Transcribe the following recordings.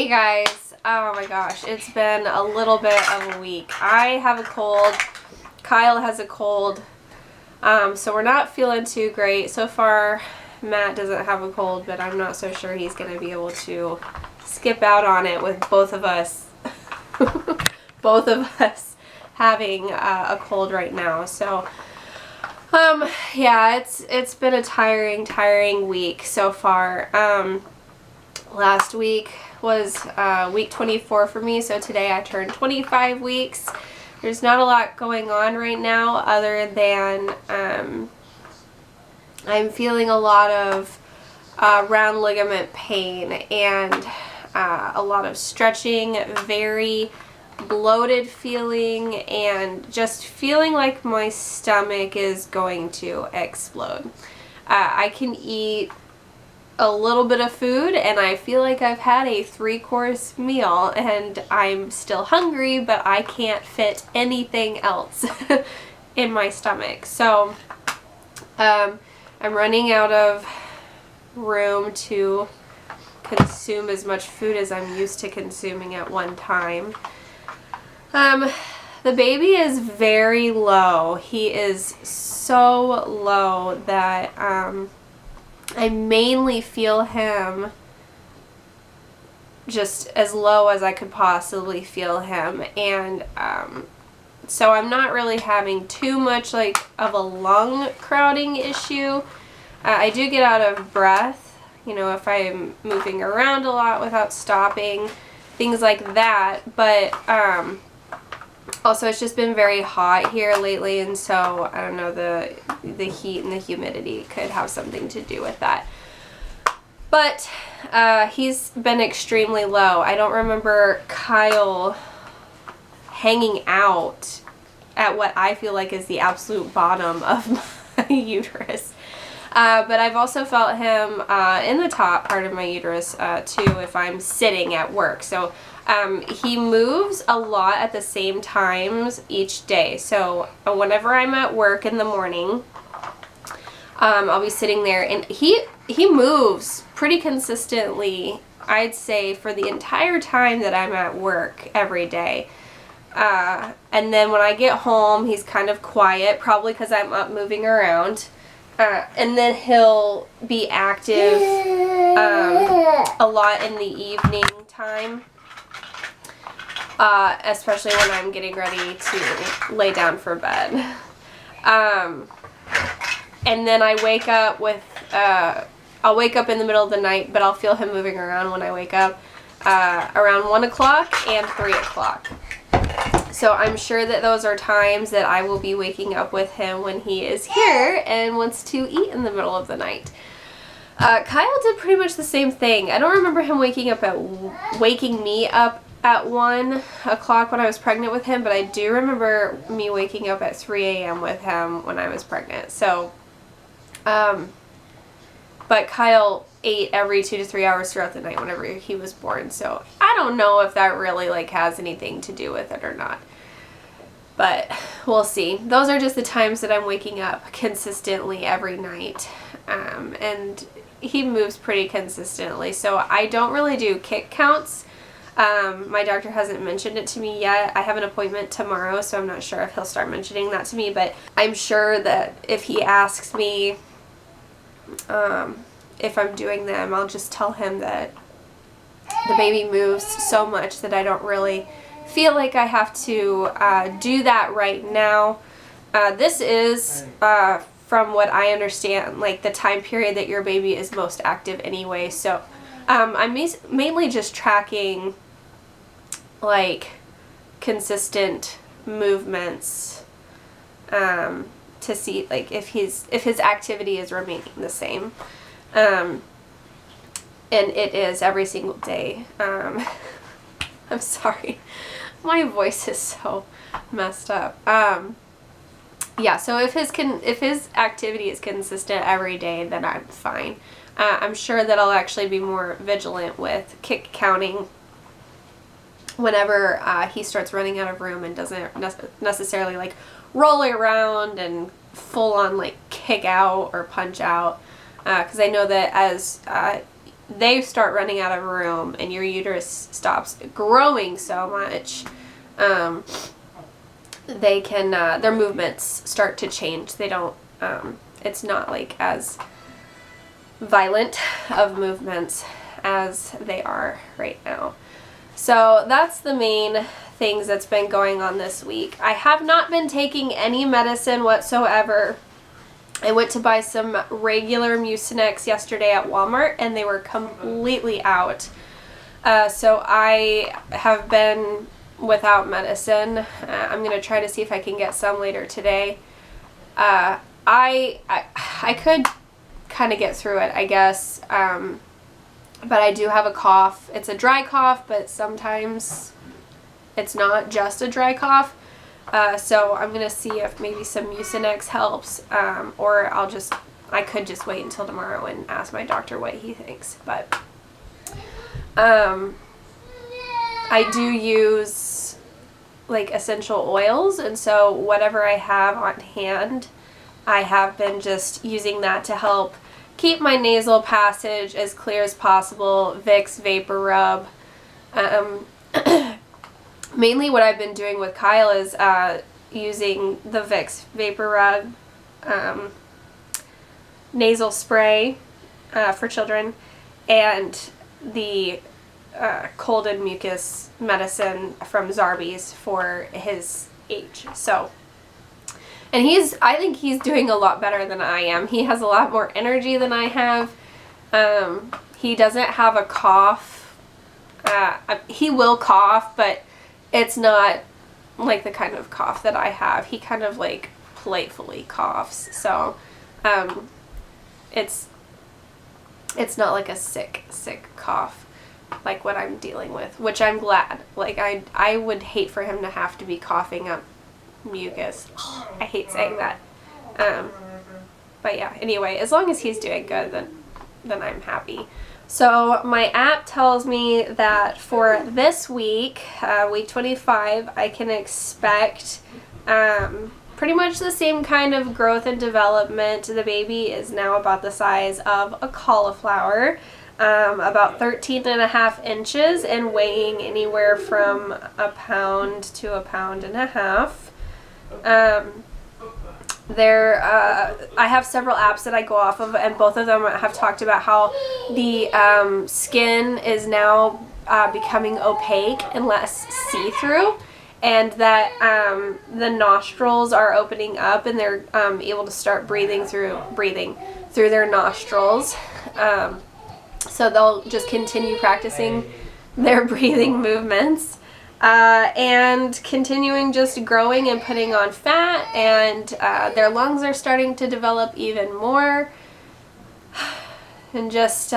Hey guys, oh my gosh, it's been a little bit of a week. I have a cold, Kyle has a cold, so we're not feeling too great. So far, Matt doesn't have a cold, but I'm not so sure he's going to be able to skip out on it with both of us, both of us having a cold right now. So, yeah, it's been a tiring week so far. Last week was week 24 for me, so today I turned 25 weeks. There's not a lot going on right now other than I'm feeling a lot of round ligament pain and a lot of stretching, very bloated feeling, and just feeling like my stomach is going to explode. I can eat a little bit of food and I feel like I've had a 3-course meal and I'm still hungry, but I can't fit anything else in my stomach. So I'm running out of room to consume as much food as I'm used to consuming at one time. The baby is very low. He is so low that I mainly feel him just as low as I could possibly feel him, and so I'm not really having too much like of a lung crowding issue. I do get out of breath, you know, if I'm moving around a lot without stopping, things like that, but also it's just been very hot here lately, and so I don't know, the heat and the humidity could have something to do with that. But he's been extremely low. I don't remember Kyle hanging out at what I feel like is the absolute bottom of my uterus. But I've also felt him in the top part of my uterus too if I'm sitting at work. So he moves a lot at the same times each day. So whenever I'm at work in the morning, I'll be sitting there, and he moves pretty consistently, I'd say, for the entire time that I'm at work every day. And then when I get home, he's kind of quiet, probably because I'm up moving around. And then he'll be active a lot in the evening time. Especially when I'm getting ready to lay down for bed. And then I wake up with, I'll wake up in the middle of the night, but I'll feel him moving around when I wake up around 1 o'clock and 3 o'clock. So I'm sure that those are times that I will be waking up with him when he is here and wants to eat in the middle of the night. Kyle did pretty much the same thing. I don't remember him waking me up at 1 o'clock when I was pregnant with him, but I do remember me waking up at 3 a.m. with him when I was pregnant. So, but Kyle ate every 2 to 3 hours throughout the night whenever he was born. So I don't know if that really like has anything to do with it or not, but we'll see. Those are just the times that I'm waking up consistently every night. And he moves pretty consistently. So I don't really do kick counts. My doctor hasn't mentioned it to me yet. I have an appointment tomorrow, so I'm not sure if he'll start mentioning that to me, but I'm sure that if he asks me if I'm doing them, I'll just tell him that the baby moves so much that I don't really feel like I have to do that right now. This is, from what I understand, like the time period that your baby is most active anyway, so I'm mainly just tracking like consistent movements to see like if his activity is remaining the same, and it is every single day. I'm sorry, my voice is so messed up. Yeah, so if his activity is consistent every day, then I'm fine. I'm sure that I'll actually be more vigilant with kick counting whenever he starts running out of room and doesn't necessarily like roll around and full on like kick out or punch out, because I know that as they start running out of room and your uterus stops growing so much, they can, their movements start to change. They don't, it's not like as violent of movements as they are right now. So that's the main things that's been going on this week. I have not been taking any medicine whatsoever. I went to buy some regular Mucinex yesterday at Walmart and they were completely out. So I have been without medicine. I'm going to try to see if I can get some later today. I could kind of get through it, I guess. But I do have a cough. It's a dry cough, but sometimes it's not just a dry cough. So I'm going to see if maybe some Mucinex helps, or I could just wait until tomorrow and ask my doctor what he thinks. But I do use like essential oils, and so whatever I have on hand, I have been just using that to help keep my nasal passage as clear as possible. Vicks Vapor Rub. Mainly what I've been doing with Kyle is using the Vicks Vapor Rub nasal spray for children, and the cold and mucus medicine from Zarbee's for his age. So, and I think he's doing a lot better than I am. He has a lot more energy than I have. He doesn't have a cough. He will cough, but it's not like the kind of cough that I have. He kind of like playfully coughs. So, it's not like a sick cough like what I'm dealing with, which I'm glad. Like I would hate for him to have to be coughing up mucus. I hate saying that. But yeah, anyway, as long as he's doing good, then I'm happy. So my app tells me that for this week, week 25, I can expect pretty much the same kind of growth and development. The baby is now about the size of a cauliflower, about 13.5 inches and weighing anywhere from a pound to a pound and a half. I have several apps that I go off of, and both of them have talked about how the skin is now becoming opaque and less see-through, and that the nostrils are opening up and they're able to start breathing through their nostrils. So they'll just continue practicing their breathing movements. And continuing just growing and putting on fat, and their lungs are starting to develop even more, and just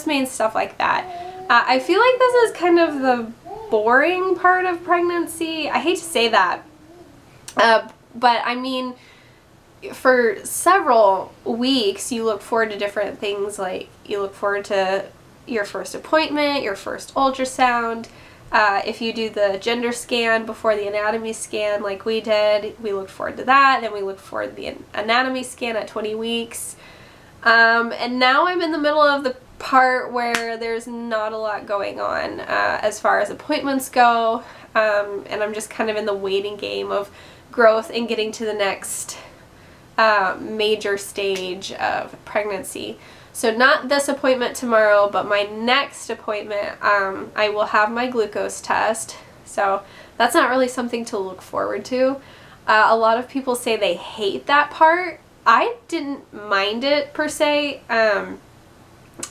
main stuff like that. I feel like this is kind of the boring part of pregnancy. I hate to say that, but I mean, for several weeks you look forward to different things. Like you look forward to your first appointment, your first ultrasound. If you do the gender scan before the anatomy scan like we did, we looked forward to that. Then we looked forward to the anatomy scan at 20 weeks. And now I'm in the middle of the part where there's not a lot going on as far as appointments go. And I'm just kind of in the waiting game of growth and getting to the next major stage of pregnancy. So not this appointment tomorrow, but my next appointment, I will have my glucose test. So that's not really something to look forward to. A lot of people say they hate that part. I didn't mind it per se.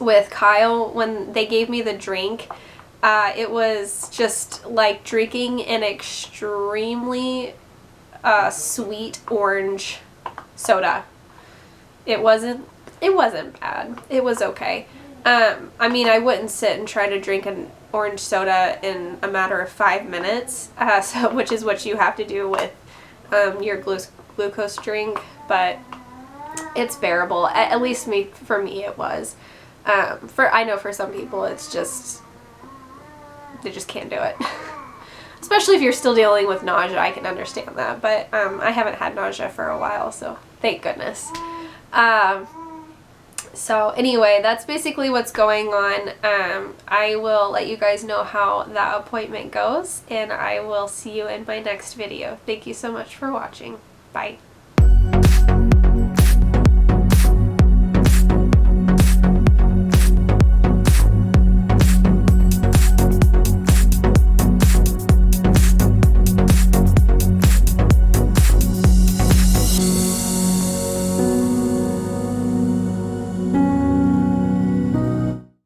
With Kyle, when they gave me the drink, it was just like drinking an extremely sweet orange soda. It wasn't bad. It was okay. I mean, I wouldn't sit and try to drink an orange soda in a matter of 5 minutes, which is what you have to do with your glucose drink, but it's bearable. At least for me it was. I know for some people it's just, they just can't do it. Especially if you're still dealing with nausea, I can understand that, but I haven't had nausea for a while, so thank goodness. So anyway, that's basically what's going on. I will let you guys know how that appointment goes, and I will see you in my next video. Thank you so much for watching. Bye.